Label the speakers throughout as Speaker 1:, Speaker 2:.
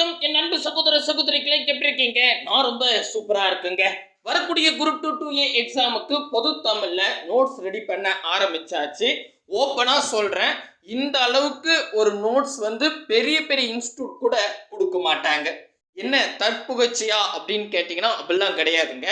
Speaker 1: என் அன்பு சகோதர சகோதரிகளை எப்படி இருக்கீங்க? நான் ரொம்ப சூப்பரா இருக்குங்க. வரக்கூடிய குரூப் 2 2A எக்ஸாமுக்கு பொது தமிழ்ல நோட்ஸ் ரெடி பண்ண ஆரம்பிச்சாச்சு. ஓப்பனா சொல்றேன், இந்த அளவுக்கு ஒரு நோட்ஸ் வந்து பெரிய பெரிய இன்ஸ்டிடியூட் கூட கொடுக்க மாட்டாங்க. என்ன தற்புகழ்ச்சியா அப்படின்னு கேட்டீங்கன்னா அப்படிலாம் கிடையாதுங்க.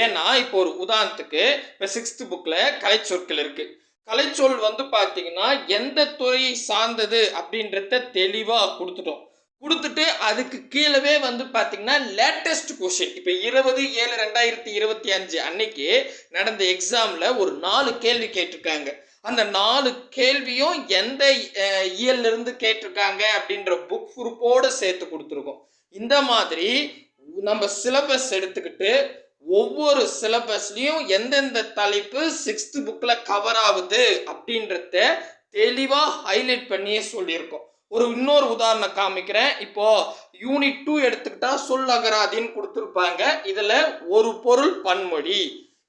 Speaker 1: ஏன்னா இப்போ ஒரு உதாரணத்துக்கு இப்போ 6th புக்ல கலைச்சொற்கள் இருக்கு. கலைச்சொல் வந்து பார்த்தீங்கன்னா எந்த துறையை சார்ந்தது அப்படின்றத தெளிவா கொடுத்துட்டோம். கொடுத்துட்டு அதுக்கு கீழவே வந்து பார்த்தீங்கன்னா லேட்டஸ்ட் கொஷின் இப்போ 20/7/2025 அன்னைக்கு நடந்த எக்ஸாமில் ஒரு 4 கேள்வி கேட்டிருக்காங்க. அந்த 4 கேள்வியும் எந்த இயல்ல இருந்து கேட்டிருக்காங்க அப்படின்ற புக் ப்ரூஃபோடு சேர்த்து கொடுத்துருக்கோம். இந்த மாதிரி நம்ம சிலபஸ் எடுத்துக்கிட்டு ஒவ்வொரு சிலபஸ்லையும் எந்தெந்த தலைப்பு 6th புக்கில் கவர் ஆகுது அப்படின்றத தெளிவாக ஹைலைட் பண்ணியே சொல்லியிருக்கோம். இன்னொரு உதாரணம் காமிக்கிறேன். இப்போ யூனிட் 2 எடுத்துக்கிட்டா சொல் அகராதின்னு கொடுத்துருப்பாங்க. இதுல ஒரு பொருள் பன்மொழி,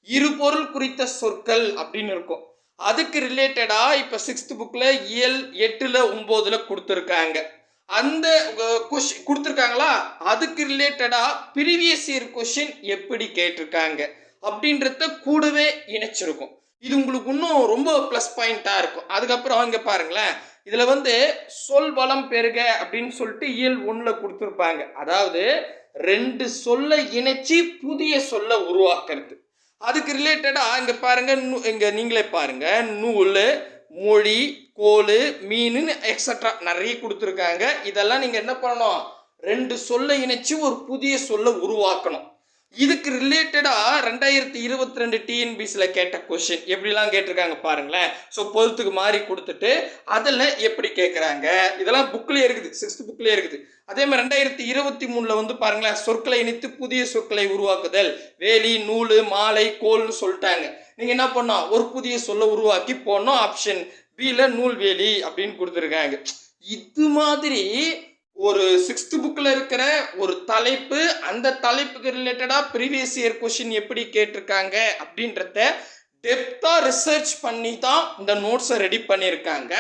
Speaker 1: இரு பொருள் குறித்த சொற்கள் அப்படின்னு இருக்கும். அதுக்கு ரிலேட்டடா இப்ப 6th புக்ல இயல் 8ல 9ல கொடுத்துருக்காங்க. அந்த கொஸ்டின் கொடுத்துருக்காங்களா, அதுக்கு ரிலேட்டடா ப்ரீவியஸ் இயர் கொஸ்டின் எப்படி கேட்டிருக்காங்க அப்படின்றத கூடவே இணைச்சிருக்கும். இது உங்களுக்கு இன்னும் ரொம்ப ப்ளஸ் பாயிண்டா இருக்கும். அதுக்கப்புறம் இங்க பாருங்களேன், இதுல வந்து சொல் வளம் பெருக அப்படின்னு சொல்லிட்டு இயல் 1ல கொடுத்துருப்பாங்க. அதாவது 2 சொல்லை இணைச்சி புதிய சொல்லை உருவாக்குறது. அதுக்கு ரிலேட்டடா இங்க பாருங்க, இங்க நீங்களே பாருங்க, நூல், மொழி, கோல், மீன் எக்ஸட்ரா நிறைய கொடுத்துருக்காங்க. இதெல்லாம் நீங்க என்ன பண்ணணும், 2 சொல்லை இணைச்சு ஒரு புதிய சொல்லை உருவாக்கணும். இதுக்கு ரிலேட்டடா 2022 டிஎன்பிசியில் கேட்ட கொஸ்டின் எப்படிலாம் கேட்டிருக்காங்க பாருங்களேன். ஸோ பொறுத்துக்கு மாதிரி கொடுத்துட்டு அதில் எப்படி கேட்குறாங்க, இதெல்லாம் புக்லேயே இருக்குது, 6th புக்லேயே இருக்குது. அதே மாதிரி 2023 வந்து பாருங்களேன், சொற்களை இணைத்து புதிய சொற்களை உருவாக்குதல், வேலி, நூல், மாலை, கோல்னு சொல்லிட்டாங்க. நீங்கள் என்ன பண்ணோம், ஒரு புதிய சொல்லை உருவாக்கி போடணும். ஆப்ஷன் பியில் நூல்வேலி அப்படின்னு கொடுத்துருக்காங்க. இது மாதிரி ஒரு 6th புக்கில் இருக்கிற ஒரு தலைப்பு, அந்த தலைப்புக்கு ரிலேட்டடா ப்ரீவியஸ் இயர் கொஸ்டின் எப்படி கேட்டிருக்காங்க அப்படின்றத டெப்த்தாக ரிசர்ச் பண்ணி தான் இந்த நோட்ஸை ரெடி பண்ணியிருக்காங்க.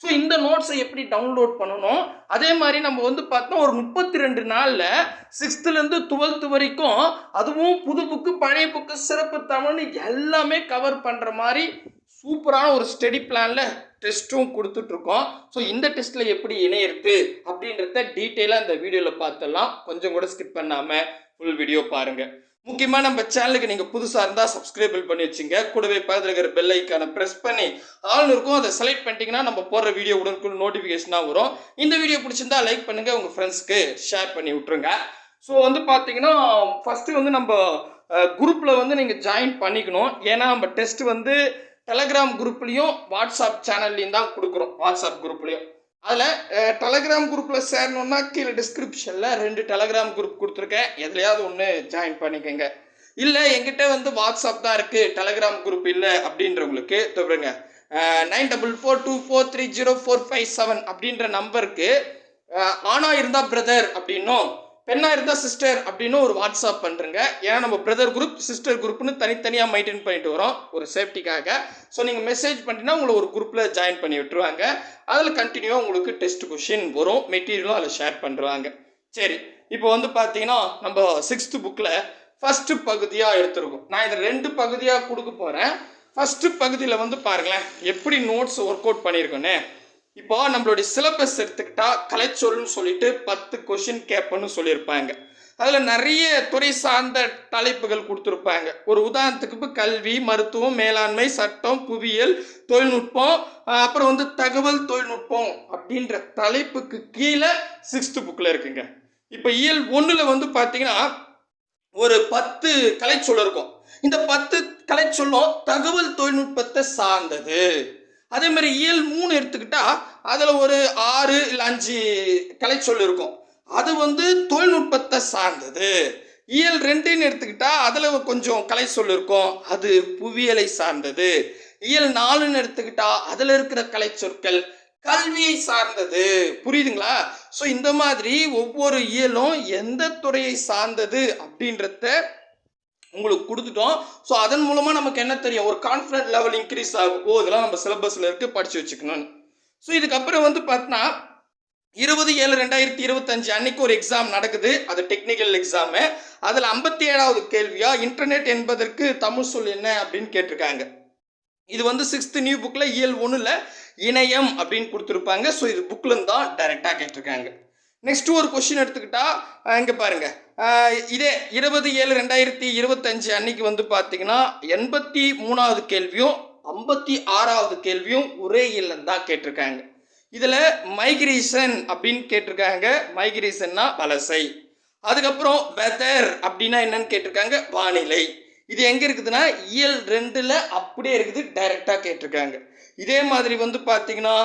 Speaker 1: ஸோ இந்த நோட்ஸை எப்படி டவுன்லோட் பண்ணணும், அதே மாதிரி நம்ம வந்து பார்த்தோம் ஒரு 32 நாளில் 6th 12th வரைக்கும், அதுவும் புது புக்கு பழைய புக்கு சிறப்பு தமிழ்னு எல்லாமே கவர் பண்ணுற மாதிரி சூப்பரான ஒரு ஸ்டடி பிளானில் டெஸ்ட்டும் கொடுத்துட்ருக்கோம். ஸோ இந்த டெஸ்ட்டில் எப்படி இணையிறது அப்படின்றத டீட்டெயிலாக இந்த வீடியோவில் பார்த்துடலாம். கொஞ்சம் கூட ஸ்கிப் பண்ணாமல் ஃபுல் வீடியோ பாருங்கள். முக்கியமாக நம்ம சேனலுக்கு நீங்கள் புதுசாக இருந்தால் சப்ஸ்கிரைபிள் பண்ணி வச்சுங்க. கூடவே பக்கத்தில் இருக்கிற பெல் ஐக்கானை ப்ரெஸ் பண்ணி ஆல்னு இருக்கும், அதை செலக்ட் பண்ணிட்டீங்கன்னா நம்ம போடுற வீடியோ உடனுக்குள்ள நோட்டிஃபிகேஷனாக வரும். இந்த வீடியோ பிடிச்சிருந்தா லைக் பண்ணுங்கள், உங்கள் ஃப்ரெண்ட்ஸ்க்கு ஷேர் பண்ணி விட்ருங்க. ஸோ வந்து பார்த்தீங்கன்னா ஃபஸ்ட்டு வந்து நம்ம குரூப்பில் வந்து நீங்கள் ஜாயின் பண்ணிக்கணும். ஏன்னா நம்ம டெஸ்ட் வந்து டெலகிராம் குரூப்லேயும் வாட்ஸ்அப் சேனல்லையும் தான் கொடுக்குறோம். வாட்ஸ்அப் குரூப்லேயும் அதில் டெலகிராம் குரூப்பில் சேரணுன்னா கீழே டிஸ்கிரிப்ஷனில் 2 டெலகிராம் குரூப் கொடுத்துருக்கேன், எதுலையாவது ஒன்று ஜாயின் பண்ணிக்கோங்க. இல்லை என்கிட்ட வந்து வாட்ஸ்அப் தான் இருக்குது, டெலகிராம் குரூப் இல்லை அப்படின்றவங்களுக்கு தவிரங்க 9442430457 அப்படின்ற நம்பருக்கு ஆணாக இருந்தால் பிரதர் அப்படின்னும் பெண்ணாக இருந்தால் சிஸ்டர் அப்படின்னு ஒரு வாட்ஸ்அப் பண்ணுறங்க. ஏன்னா நம்ம பிரதர் குரூப் சிஸ்டர் குரூப்னு தனித்தனியாக மெயின்டைன் பண்ணிட்டு வரோம் ஒரு சேஃப்டிக்காக. ஸோ நீங்கள் மெசேஜ் பண்ணிட்டீங்கன்னா உங்களை ஒரு குரூப்பில் ஜாயின் பண்ணி விட்டுருவாங்க. அதில் கண்டினியூவாக உங்களுக்கு டெஸ்ட் கொஷின் வரும், மெட்டீரியலும் அதில் ஷேர் பண்ணுறாங்க. சரி, இப்போ வந்து பார்த்தீங்கன்னா நம்ம 6th புக்கில் ஃபஸ்ட்டு பகுதியாக எடுத்துருக்கோம். நான் இதை 2 பகுதியாக கொடுக்க போகிறேன். ஃபஸ்ட்டு பகுதியில் வந்து பாருங்களேன் எப்படி நோட்ஸ் ஒர்க் அவுட் பண்ணியிருக்கோன்னே. இப்போ நம்மளுடைய சிலபஸ் எடுத்துக்கிட்டா கலைச்சொல்னு சொல்லிட்டு 10 கொஷின் கேட்பன்னு சொல்லியிருப்பாங்க. அதில் நிறைய துறை சார்ந்த தலைப்புகள் கொடுத்துருப்பாங்க. ஒரு உதாரணத்துக்கு இப்போ கல்வி, மருத்துவம், மேலாண்மை, சட்டம், புவியியல், தொழில்நுட்பம், அப்புறம் வந்து தகவல் தொழில்நுட்பம் அப்படின்ற தலைப்புக்கு கீழே 6th புக்கில் இருக்குங்க. இப்போ இயல் 1ல் வந்து பார்த்தீங்கன்னா ஒரு 10 கலைச்சொல் இருக்கும். இந்த 10 கலைச்சொல்லும் தகவல் தொழில்நுட்பத்தை சார்ந்தது. அதே மாதிரி இயல் 3 எடுத்துக்கிட்டா அதில் ஒரு 6 இல்லை 5 கலைச்சொல் இருக்கும், அது வந்து தொழில்நுட்பத்தை சார்ந்தது. இயல் 2ன்னு எடுத்துக்கிட்டா அதில் கொஞ்சம் கலைச்சொல் இருக்கும், அது புவியியலை சார்ந்தது. இயல் 4ன்னு எடுத்துக்கிட்டா அதில் இருக்கிற கலைச்சொற்கள் கல்வியை சார்ந்தது. புரியுதுங்களா? ஸோ இந்த மாதிரி ஒவ்வொரு இயலும் எந்த துறையை சார்ந்தது அப்படின்றத உங்களுக்கு கொடுத்துட்டோம். ஸோ அதன் மூலமாக நமக்கு என்ன தெரியும், ஒரு கான்ஃபிடன்ட் லெவல் இன்க்ரீஸ் ஆகும். இதெல்லாம் நம்ம சிலபஸில் இருக்குது, படித்து வச்சுக்கணும்னு. ஸோ இதுக்கப்புறம் வந்து பார்த்தீங்கன்னா 20/7/2025 அன்னைக்கு ஒரு எக்ஸாம் நடக்குது. அது டெக்னிக்கல் எக்ஸாமு. அதில் 57வது கேள்வியா இன்டர்நெட் என்பதற்கு தமிழ் சொல் என்ன அப்படின்னு கேட்டிருக்காங்க. இது வந்து 6th நியூ புக்கில் இயல் 1ல் இணையம் அப்படின்னு கொடுத்துருப்பாங்க. ஸோ இது புக்கில் தான் டைரெக்டாக கேட்டிருக்காங்க. நெக்ஸ்ட் ஒரு கொஸ்டின் எடுத்துக்கிட்டா இங்கே பாருங்க, இதே 20/7/2025 அன்னைக்கு வந்து பார்த்தீங்கன்னா 83வது கேள்வியும் 56வது கேள்வியும் ஒரே இயல்ல தான் கேட்டிருக்காங்க. இதில் மைக்ரேஷன் அப்படின்னு கேட்டிருக்காங்க. மைக்ரேஷன்னா வலசை. அதுக்கப்புறம் வெதர் அப்படின்னா என்னன்னு கேட்டிருக்காங்க, வானிலை. இது எங்கே இருக்குதுன்னா இயல் 2ல் அப்படியே இருக்குது, டைரெக்டாக கேட்டிருக்காங்க. இதே மாதிரி வந்து பார்த்தீங்கன்னா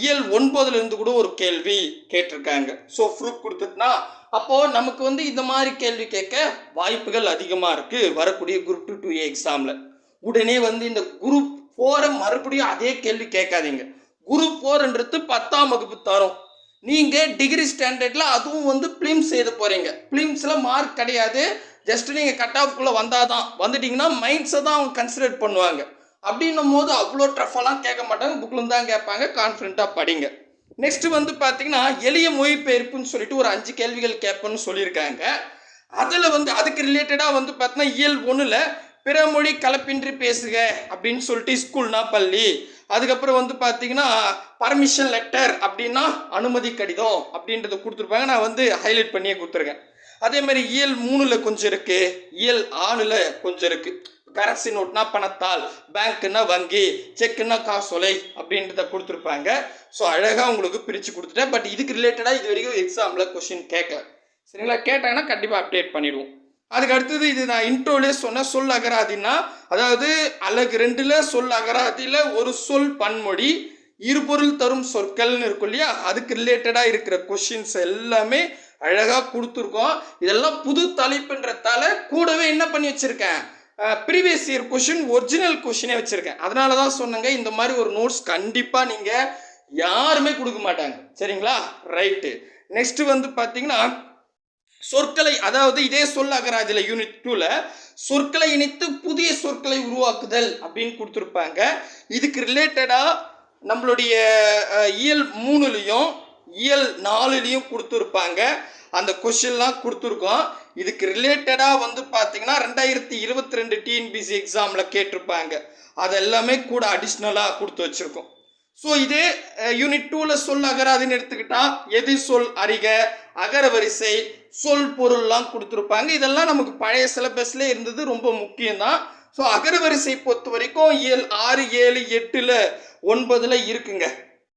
Speaker 1: இயல் 9லேருந்து கூட ஒரு கேள்வி கேட்டிருக்காங்க. ஸோ ப்ரூஃப் கொடுத்துட்டுனா அப்போது நமக்கு வந்து இந்த மாதிரி கேள்வி கேட்க வாய்ப்புகள் அதிகமாக இருக்குது வரக்கூடிய குரூப் 2 எக்ஸாமில். உடனே வந்து இந்த குரூப் 4 மறுபடியும் அதே கேள்வி கேட்காதீங்க. குரூப் 4ன்றது 10ஆம் வகுப்பு தரும். நீங்கள் டிகிரி ஸ்டாண்டர்டில் அதுவும் வந்து பிலிம்ஸ் எழுத போகிறீங்க. பிலிம்ஸில் மார்க் கிடையாது. ஜஸ்ட் நீங்கள் கட் ஆஃப்குள்ளே வந்தால் தான், வந்துட்டிங்கன்னா மைண்ட்ஸை தான் அவங்க கன்சிடர் பண்ணுவாங்க. அப்படின்னும் போது அவ்வளோ டஃபெல்லாம் கேட்க மாட்டாங்க, புக்கில் தான் கேட்பாங்க. கான்ஃபிடண்ட்டாக படிங்க. நெக்ஸ்ட் வந்து பார்த்தீங்கன்னா எளிய மொழிபெயர்ப்புன்னு சொல்லிட்டு ஒரு 5 கேள்விகள் கேட்பேன்னு சொல்லியிருக்காங்க. அதில் வந்து அதுக்கு ரிலேட்டடாக வந்து பார்த்தீங்கன்னா இயல் 1ல் பிற மொழி கலப்பின்றி பேசுக அப்படின்னு சொல்லிட்டு ஸ்கூல்னா பள்ளி. அதுக்கப்புறம் வந்து பார்த்தீங்கன்னா பர்மிஷன் லெட்டர் அப்படின்னா அனுமதி கடிதம் அப்படின்றத கொடுத்துருப்பாங்க. நான் வந்து ஹைலைட் பண்ணியே கொடுத்துருக்கேன். அதே மாதிரி இயல் 3ல் கொஞ்சம் இருக்குது, இயல் 6ல் கொஞ்சம் இருக்குது. கரன்சி நோட்னா பணத்தால், பேங்க்குன்னா வங்கி, செக்குன்னா காசோலை அப்படின்றத கொடுத்துருப்பாங்க. ஸோ அழகாக உங்களுக்கு பிரித்து கொடுத்துட்டேன். பட் இதுக்கு ரிலேட்டடாக இது வரைக்கும் எக்ஸாமில் கொஸ்டின் கேட்கல. சரிங்களா? கேட்டாங்கன்னா கண்டிப்பாக அப்டேட் பண்ணிடுவோம். அதுக்கு அடுத்தது இது நான் இன்ட்ரோலே சொன்ன சொல் அகராதினா, அதாவது அலகு 2ல் சொல் அகராதியில் ஒரு சொல் பன்மொழி இருபொருள் தரும் சொற்கள்னு இருக்கும் இல்லையா, அதுக்கு ரிலேட்டடாக இருக்கிற கொஷின்ஸ் எல்லாமே அழகாக கொடுத்துருக்கோம். இதெல்லாம் புது தலைப்புன்றதால கூடவே என்ன பண்ணி வச்சுருக்கேன், ப்ரீவியஸ் இயர் கொஷின் ஒரிஜினல் கொஷினே வச்சுருக்கேன். அதனால தான் சொன்னங்க இந்த மாதிரி ஒரு நோட்ஸ் கண்டிப்பாக நீங்கள் யாருமே கொடுக்க மாட்டாங்க. சரிங்களா? ரைட்டு. நெக்ஸ்ட்டு வந்து பார்த்தீங்கன்னா சொற்களை, அதாவது இதே சொல் அகராதியில் யூனிட் 2ல் சொற்களை இணைத்து புதிய சொற்களை உருவாக்குதல் அப்படின்னு கொடுத்துருப்பாங்க. இதுக்கு ரிலேட்டடாக நம்மளுடைய இயல் 3லையும் இயல் 4லையும் கொடுத்துருப்பாங்க. அந்த கொஷின்லாம் கொடுத்துருக்கோம். இதுக்கு ரிலேட்டடாக வந்து பார்த்தீங்கன்னா 2022 டிஎன்பிசி எக்ஸாமில் கேட்டிருப்பாங்க. அதெல்லாமே கூட அடிஷ்னலாக கொடுத்து வச்சுருக்கோம். ஸோ இது யூனிட் 2ல் சொல் அகராதின்னு எடுத்துக்கிட்டா எது சொல் அறிக, அகரவரிசை, சொல் பொருள்லாம் கொடுத்துருப்பாங்க. இதெல்லாம் நமக்கு பழைய சிலபஸ்லேயே இருந்தது, ரொம்ப முக்கியம்தான். ஸோ அகரவரிசை பொறுத்த வரைக்கும் இயல் 6, 7, 8ல் 9ல் இருக்குங்க.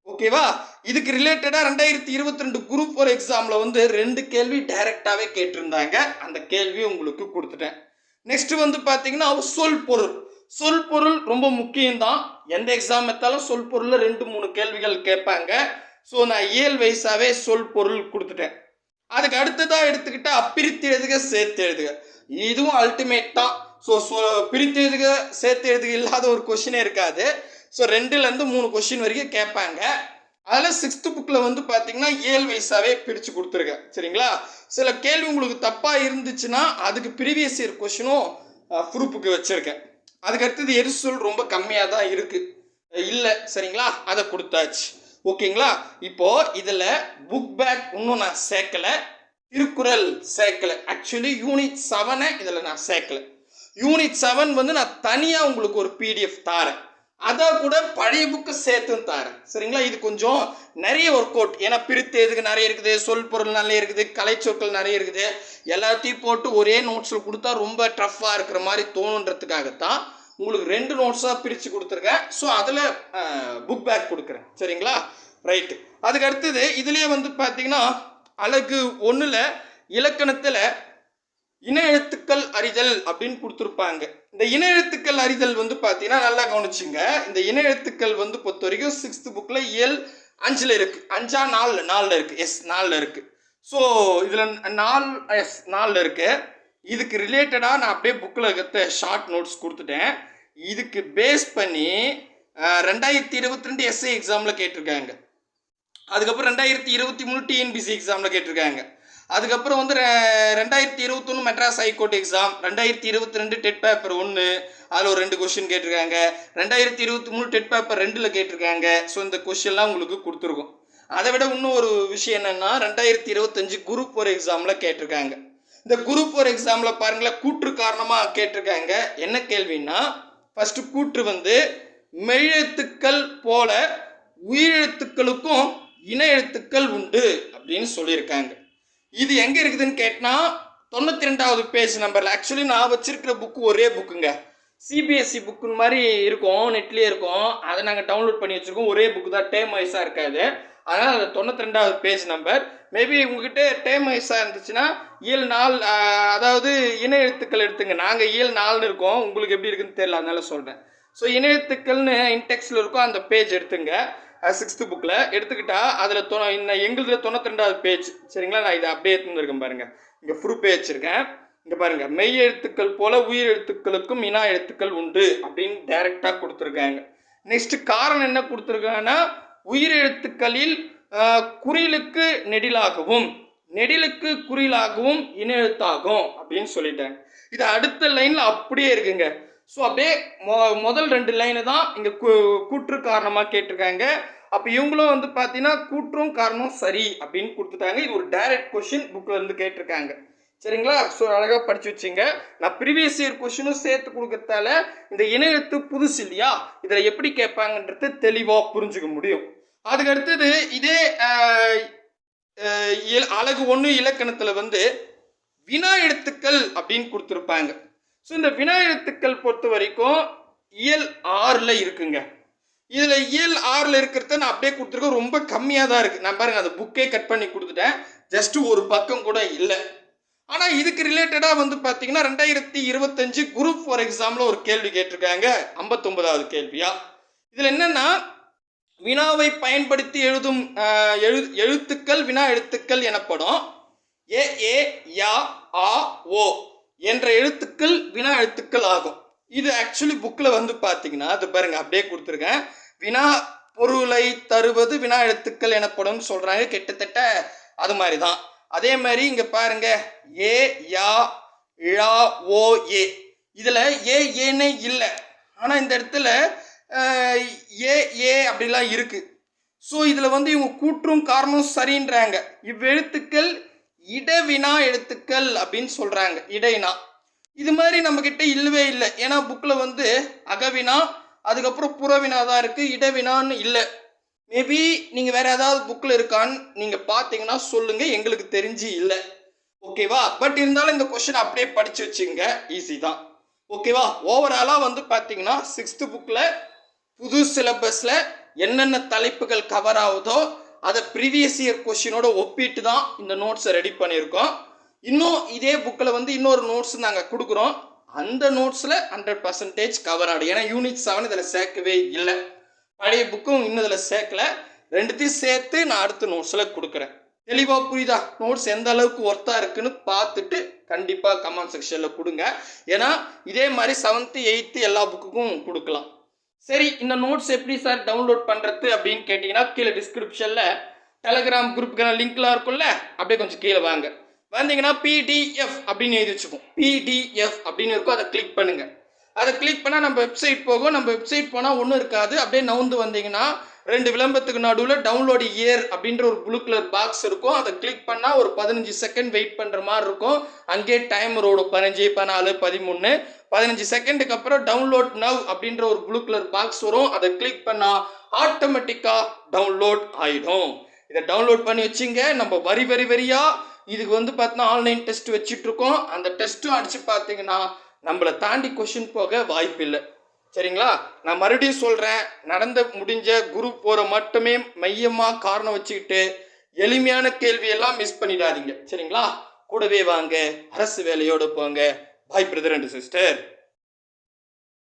Speaker 1: ஓகேவா? இதுக்கு ரிலேட்டடாக 2022 குரூப் 4 எக்ஸாமில் வந்து 2 கேள்வி டைரெக்டாகவே கேட்டிருந்தாங்க. அந்த கேள்வி உங்களுக்கு கொடுத்துட்டேன். நெக்ஸ்ட் வந்து பார்த்தீங்கன்னா சொல் பொருள். சொல் பொருள் ரொம்ப முக்கியம்தான். எந்த எக்ஸாம் எடுத்தாலும் சொல் பொருளில் 2-3 கேள்விகள் கேட்பாங்க. ஸோ நான் இயல் வைஸாகவே சொல் பொருள் கொடுத்துட்டேன். அதுக்கு அடுத்ததாக எடுத்துக்கிட்டா பிரித்து எழுதுக சேர்த்து எழுதுக. இதுவும் அல்டிமேட் தான். ஸோ பிரித்து எழுதுக சேர்த்து எழுதுக இல்லாத ஒரு கொஷினே இருக்காது. ஸோ 2லேருந்து 3 கொஷின் வரைக்கும் கேட்பாங்க. அதில் 6th புக்கில் வந்து பார்த்தீங்கன்னா இயல் வைஸாகவே பிரித்து கொடுத்துருக்கேன். சரிங்களா? சில கேள்வி உங்களுக்கு தப்பாக இருந்துச்சுன்னா அதுக்கு ப்ரீவியஸ் இயர் கொஷினும் ப்ரூஃபுக்கு வச்சுருக்கேன். அதுக்கு அடுத்தது எரிசொல் ரொம்ப கம்மியாக தான் இருக்குது இல்லை. சரிங்களா? அதை கொடுத்தாச்சு. ஓகேங்களா? இப்போது இதில் புக் பேக் இன்னும் நான் சேர்க்கலை, திருக்குறள் சேர்க்கலை. ஆக்சுவலி யூனிட் 7 இதில் நான் சேர்க்கலை. யூனிட் 7 வந்து நான் தனியாக உங்களுக்கு ஒரு PDF தாரேன். அதை கூட பழைய புக்கு சேர்த்துன்னு தாரேன். சரிங்களா? இது கொஞ்சம் நிறைய ஒர்க் அவுட். ஏன்னா பிரித்து எதுக்கு நிறைய இருக்குது, சொல் பொருள் நிறைய இருக்குது, கலைச்சொற்கள் நிறைய இருக்குது. எல்லாத்தையும் போட்டு ஒரே நோட்ஸில் கொடுத்தா ரொம்ப டஃப்பாக இருக்கிற மாதிரி தோணுன்றதுக்காகத்தான் உங்களுக்கு 2 நோட்ஸாக பிரித்து கொடுத்துருக்கேன். ஸோ அதில் புக் பேக் கொடுக்குறேன். சரிங்களா? ரைட்டு. அதுக்கு அடுத்தது இதுலேயே வந்து பார்த்தீங்கன்னா அலகு 1ல் இலக்கணத்தில் இன எழுத்துக்கள் அறிதல் அப்படின்னு கொடுத்துருப்பாங்க. இந்த இன எழுத்துக்கள் அறிதல் வந்து பார்த்தீங்கன்னா நல்லா கவனிச்சுங்க. இந்த இன எழுத்துக்கள் வந்து பொறுத்த வரைக்கும் 6th புக்கில் இயல் 5ல் இருக்குது. 5ஆ 4ல் இருக்குது. எஸ் 4ல் இருக்குது. ஸோ இதில் 4ல் இருக்குது. இதுக்கு ரிலேட்டடாக நான் அப்படியே புக்கில் இருக்கிற ஷார்ட் நோட்ஸ் கொடுத்துட்டேன். இதுக்கு பேஸ் பண்ணி 2022 எஸ்ஐ எக்ஸாமில் கேட்டிருக்காங்க. அதுக்கப்புறம் 2023 டிஎன்பிசி எக்ஸாமில் கேட்டிருக்காங்க. அதுக்கப்புறம் வந்து 2021 Madras high court exam, 2022 dead paper 1 அதில் ஒரு 2 கொஷின் கேட்டிருக்காங்க. 2023 டெட் பேப்பர் 2ல் கேட்டிருக்காங்க. ஸோ இந்த கொஷின்லாம் உங்களுக்கு கொடுத்துருக்கோம். அதை விட இன்னும் ஒரு விஷயம் என்னன்னா 2025 குரூப் 4 எக்ஸாமில் கேட்டிருக்காங்க. இந்த குரூப் 4 எக்ஸாமில் பாருங்களேன், கூற்று காரணமாக கேட்டிருக்காங்க. என்ன கேள்வின்னா, ஃபர்ஸ்ட் கூற்று வந்து மெய்யெழுத்துக்கள் போல உயிரெழுத்துக்களுக்கும் இன எழுத்துக்கள் உண்டு அப்படின்னு சொல்லியிருக்காங்க. இது எங்கே இருக்குதுன்னு கேட்டால் 92வது பேஜ் நம்பரில். ஆக்சுவலி நான் வச்சிருக்கிற புக்கு ஒரே புக்குங்க, சிபிஎஸ்சி புக்குன்னு மாதிரி இருக்கும், நெட்லேயே இருக்கும். அதை நாங்கள் டவுன்லோட் பண்ணி வச்சுருக்கோம். ஒரே புக்கு தான், டேம் வைஸாக இருக்காது. அதனால் அது 92வது பேஜ் நம்பர். மேபி உங்ககிட்ட டேம் வைஸாக இருந்துச்சுன்னா இயல் 4, அதாவது இன எழுத்துக்கள் எடுத்துங்க. நாங்கள் இயல் 4ன்னு இருக்கோம், உங்களுக்கு எப்படி இருக்குன்னு தெரியல, அதனால சொல்கிறேன். ஸோ இன எழுத்துக்கள்னு இன்டெக்ஸ்டில் இருக்கும், அந்த பேஜ் எடுத்துங்க. 6th புக்கில் எடுத்துக்கிட்டா அதில் எங்களுது 92வது பேஜ். சரிங்களா, நான் இதை அப்படியே எடுத்துருக்கேன் பாருங்கள். இங்கே ப்ரூஃப் வச்சுருக்கேன். இங்கே பாருங்க, மெய் எழுத்துக்கள் போல உயிர் எழுத்துக்களுக்கும் இனா எழுத்துக்கள் உண்டு அப்படின்னு டைரக்டாக கொடுத்துருக்காங்க. நெக்ஸ்ட் காரணம் என்ன கொடுத்துருக்காங்கன்னா, உயிர் எழுத்துக்களில் குறிலுக்கு நெடிலாகவும் நெடிலுக்கு குறிலாகவும் இன எழுத்தாகும் அப்படின்னு சொல்லிட்டாங்க. இது அடுத்த லைன்ல அப்படியே இருக்குங்க. ஸோ அப்படியே முதல் 2 லைனு தான் இங்கே கூற்று காரணமாக கேட்டிருக்காங்க. அப்போ இவங்களும் வந்து பார்த்தீங்கன்னா கூற்றும் காரணம் சரி அப்படின்னு கொடுத்துட்டாங்க. இது ஒரு டைரக்ட் கொஷின் புக்கில் இருந்து கேட்டிருக்காங்க. சரிங்களா, ஸோ அழகாக படித்து வச்சுங்க. நான் ப்ரீவியஸ் இயர் கொஷினும் சேர்த்து கொடுக்கறதால இந்த இன எழுத்து புதுசு இல்லையா, இதில் எப்படி கேட்பாங்கன்றது தெளிவாக புரிஞ்சுக்க முடியும். அதுக்கு அடுத்தது இதே அழகு 1 இலக்கணத்தில் வந்து வினா எழுத்துக்கள் அப்படின்னு கொடுத்துருப்பாங்க. ஸோ இந்த வினா எழுத்துக்கள் பொறுத்த வரைக்கும் இயல் 6ல் இருக்குங்க. இதில் இயல் 6ல் இருக்கிறத நான் அப்படியே கொடுத்துருக்கேன், ரொம்ப கம்மியாக தான் இருக்குது. நான் பாருங்கள், அந்த புக்கே கட் பண்ணி கொடுத்துட்டேன், ஜஸ்ட்டு ஒரு பக்கம் கூட இல்லை. ஆனால் இதுக்கு ரிலேட்டடாக வந்து பார்த்தீங்கன்னா 2025 குரூப் 4 எக்ஸாமில் ஒரு கேள்வி கேட்டிருக்காங்க, 59வது கேள்வியா. இதில் என்னென்னா, வினாவை பயன்படுத்தி எழுதும் எழுத்துக்கள் வினா எழுத்துக்கள் எனப்படும். ஏ ஏ யா ஆ ஓ என்ற எழுத்துக்கள் வினா எழுத்துக்கள் ஆகும். இது ஆக்சுவலி புக்கில் வந்து பார்த்தீங்கன்னா, அது பாருங்க அப்படியே கொடுத்துருக்கேன். வினா பொருளை தருவது வினா எழுத்துக்கள் எனப்படும் சொல்கிறாங்க. கிட்டத்தட்ட அது மாதிரி தான். அதே மாதிரி இங்கே பாருங்க, ஏ யா ழா ஓ ஏ, இதில் ஏ ஏன்னே இல்லை, ஆனால் இந்த இடத்துல ஏ ஏ அப்படிலாம் இருக்குது. ஸோ இதில் வந்து இவங்க கூற்றும் காரணம் சரின்றாங்க. இவ்வெழுத்துக்கள் இடவினா எழுத்துக்கள் அப்படின்னு சொல்கிறாங்க. இடைனா இது மாதிரி நம்மக்கிட்ட இல்லவே இல்லை. ஏன்னா புக்கில் வந்து அகவினா அதுக்கப்புறம் புறவினா தான் இருக்குது, இடவினான்னு இல்லை. மேபி நீங்கள் வேறு ஏதாவது புக்கில் இருக்கான்னு நீங்கள் பார்த்தீங்கன்னா சொல்லுங்கள், எங்களுக்கு தெரிஞ்சு இல்லை. ஓகேவா, பட் இருந்தாலும் இந்த கொஸ்டின் அப்படியே படித்து வச்சுங்க, ஈஸி தான். ஓகேவா, ஓவராலாக வந்து பார்த்தீங்கன்னா 6th புக்கில் புது சிலபஸில் என்னென்ன தலைப்புகள் கவர் ஆகுதோ அதை ப்ரீவியஸ் இயர் கொஸ்டினோட ஒப்பிட்டு தான் இந்த நோட்ஸை ரெடி பண்ணியிருக்கோம். இன்னும் இதே புக்கில் வந்து இன்னொரு நோட்ஸ் நாங்கள் கொடுக்குறோம். அந்த நோட்ஸில் 100% கவர் ஆகும். ஏன்னா யூனிட் 7 இதில் சேர்க்கவே இல்லை, பழைய புக்கும் இன்னும் இதில் சேர்க்கல. ரெண்டுத்தையும் சேர்த்து நான் அடுத்த நோட்ஸில் கொடுக்குறேன். தெளிவாக புரியுதா? நோட்ஸ் எந்த அளவுக்கு ஒர்த்தாக இருக்குன்னு பார்த்துட்டு கண்டிப்பாக கமெண்ட் செக்ஷனில் கொடுங்க. ஏன்னா இதே மாதிரி 7th 8th எல்லா புக்குக்கும் கொடுக்கலாம். சரி, இந்த நோட்ஸ் எப்படி சார் டவுன்லோட் பண்ணுறது அப்படின்னு கேட்டிங்கன்னா, கீழே டிஸ்கிரிப்ஷனில் டெலகிராம் குரூப்புக்கான லிங்க்லாம் இருக்கும்ல, அப்படியே கொஞ்சம் கீழே வாங்க. வந்தீங்கன்னா PDF அப்படின்னு எழுதி வச்சுப்போம். PDF அப்படின்னு இருக்கும், அதை கிளிக் பண்ணுங்கள். அதை கிளிக் பண்ணால் நம்ம வெப்சைட் போகும். நம்ம வெப்சைட் போனால் ஒன்றும் இருக்காது. அப்படியே நவுந்து வந்தீங்கன்னா 2 விளம்பரத்துக்கு நடுவில் டவுன்லோடு இயர் அப்படின்ற ஒரு ப்ளூ கலர் பாக்ஸ் இருக்கும். அதை கிளிக் பண்ணால் ஒரு 15 செகண்ட் வெயிட் பண்ணுற மாதிரி இருக்கும். அங்கேயே டைமர் ஓடும், 15 14 13. 15 செகண்டுக்கு அப்புறம் டவுன்லோட் நவ் அப்படின்ற ஒரு ப்ளூ கலர் பாக்ஸ் வரும். அதை கிளிக் பண்ணால் ஆட்டோமேட்டிக்காக டவுன்லோட் ஆகிடும். இதை டவுன்லோட் பண்ணி வச்சுங்க. நம்ம வரியாக இதுக்கு வந்து பார்த்தீங்கன்னா ஆன்லைன் டெஸ்ட் வச்சுட்ருக்கோம். அந்த டெஸ்ட்டும் அடித்து பார்த்தீங்கன்னா நம்மளை தாண்டி கொஷின் போக வாய்ப்பு இல்லை. சரிங்களா, நான் மறுபடியும் சொல்கிறேன், நடந்த முடிஞ்ச குரூப் 4 மட்டுமே மையமாக காரணம் வச்சுக்கிட்டு எளிமையான கேள்வியெல்லாம் மிஸ் பண்ணிடாதீங்க. சரிங்களா, கூடவே வாங்க, அரசு வேலையோடு போங்க. பாய் பிரதர் அண்ட் சிஸ்டர்.